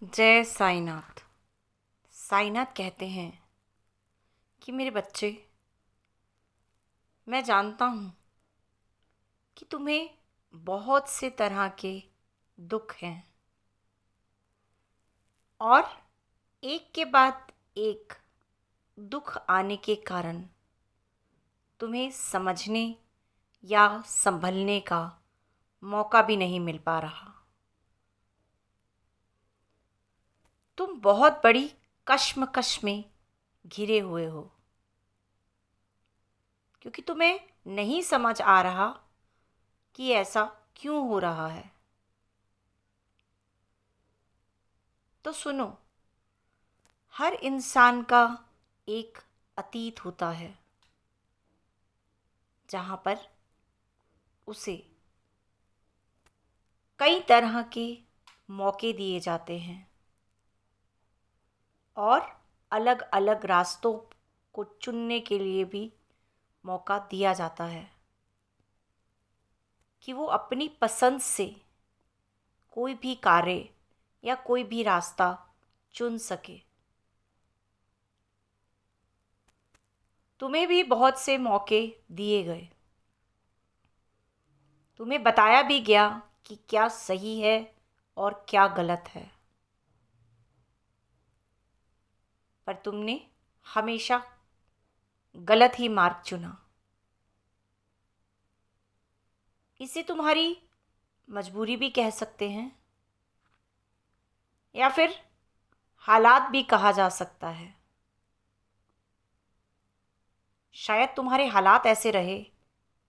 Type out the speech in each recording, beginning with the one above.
जय साईनाथ। साईनाथ कहते हैं कि मेरे बच्चे, मैं जानता हूँ कि तुम्हें बहुत से तरह के दुख हैं और एक के बाद एक दुख आने के कारण तुम्हें समझने या संभलने का मौका भी नहीं मिल पा रहा। तुम बहुत बड़ी कश्मकश में घिरे हुए हो क्योंकि तुम्हें नहीं समझ आ रहा कि ऐसा क्यों हो रहा है। तो सुनो, हर इंसान का एक अतीत होता है जहाँ पर उसे कई तरह के मौके दिए जाते हैं और अलग अलग रास्तों को चुनने के लिए भी मौका दिया जाता है कि वो अपनी पसंद से कोई भी कार्य या कोई भी रास्ता चुन सके। तुम्हें भी बहुत से मौके दिए गए, तुम्हें बताया भी गया कि क्या सही है और क्या गलत है, पर तुमने हमेशा गलत ही मार्ग चुना। इसे तुम्हारी मजबूरी भी कह सकते हैं या फिर हालात भी कहा जा सकता है। शायद तुम्हारे हालात ऐसे रहे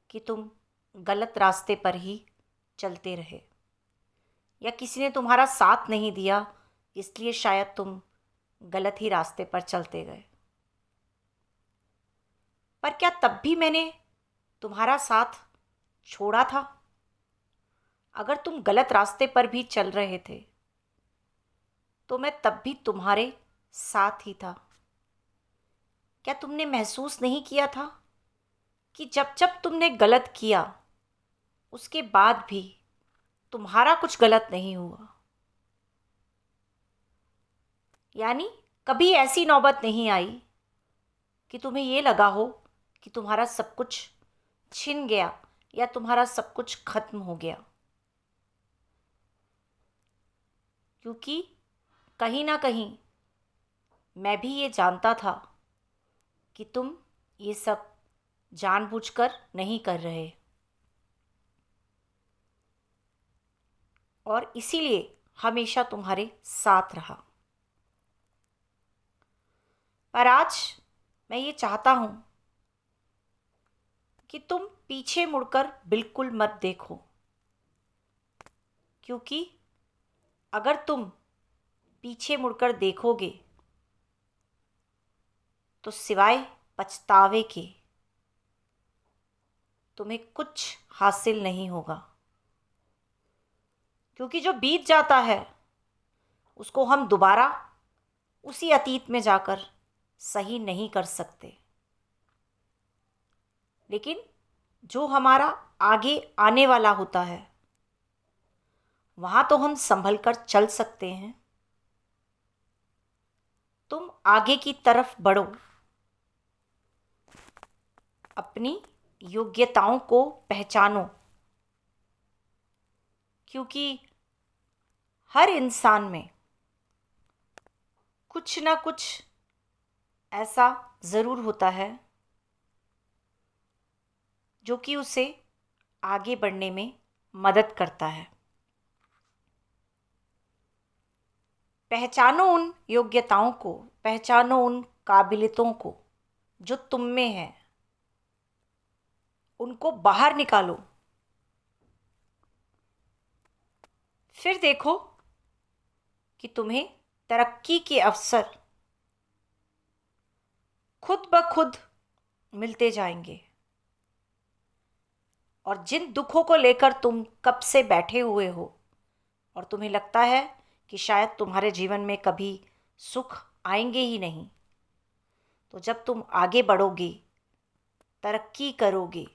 कि तुम गलत रास्ते पर ही चलते रहे या किसी ने तुम्हारा साथ नहीं दिया, इसलिए शायद तुम गलत ही रास्ते पर चलते गए। पर क्या तब भी मैंने तुम्हारा साथ छोड़ा था? अगर तुम गलत रास्ते पर भी चल रहे थे तो मैं तब भी तुम्हारे साथ ही था। क्या तुमने महसूस नहीं किया था कि जब जब तुमने गलत किया उसके बाद भी तुम्हारा कुछ गलत नहीं हुआ? यानी कभी ऐसी नौबत नहीं आई कि तुम्हें ये लगा हो कि तुम्हारा सब कुछ छिन गया या तुम्हारा सब कुछ खत्म हो गया, क्योंकि कहीं ना कहीं मैं भी ये जानता था कि तुम ये सब जानबूझकर नहीं कर रहे और इसीलिए हमेशा तुम्हारे साथ रहा। पर आज मैं ये चाहता हूँ कि तुम पीछे मुड़कर बिल्कुल मत देखो, क्योंकि अगर तुम पीछे मुड़कर देखोगे तो सिवाय पछतावे के तुम्हें कुछ हासिल नहीं होगा। क्योंकि जो बीत जाता है उसको हम दोबारा उसी अतीत में जाकर सही नहीं कर सकते, लेकिन जो हमारा आगे आने वाला होता है वहाँ तो हम संभल कर चल सकते हैं। तुम आगे की तरफ बढ़ो, अपनी योग्यताओं को पहचानो, क्योंकि हर इंसान में कुछ ना कुछ ऐसा ज़रूर होता है जो कि उसे आगे बढ़ने में मदद करता है। पहचानो उन योग्यताओं को, पहचानो उन काबिलियतों को जो तुम में है, उनको बाहर निकालो। फिर देखो कि तुम्हें तरक्की के अवसर खुद ब खुद मिलते जाएंगे और जिन दुखों को लेकर तुम कब से बैठे हुए हो और तुम्हें लगता है कि शायद तुम्हारे जीवन में कभी सुख आएंगे ही नहीं, तो जब तुम आगे बढ़ोगे, तरक्की करोगे,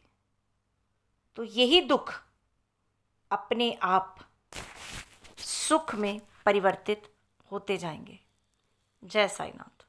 तो यही दुख अपने आप सुख में परिवर्तित होते जाएंगे। जय साईनाथ।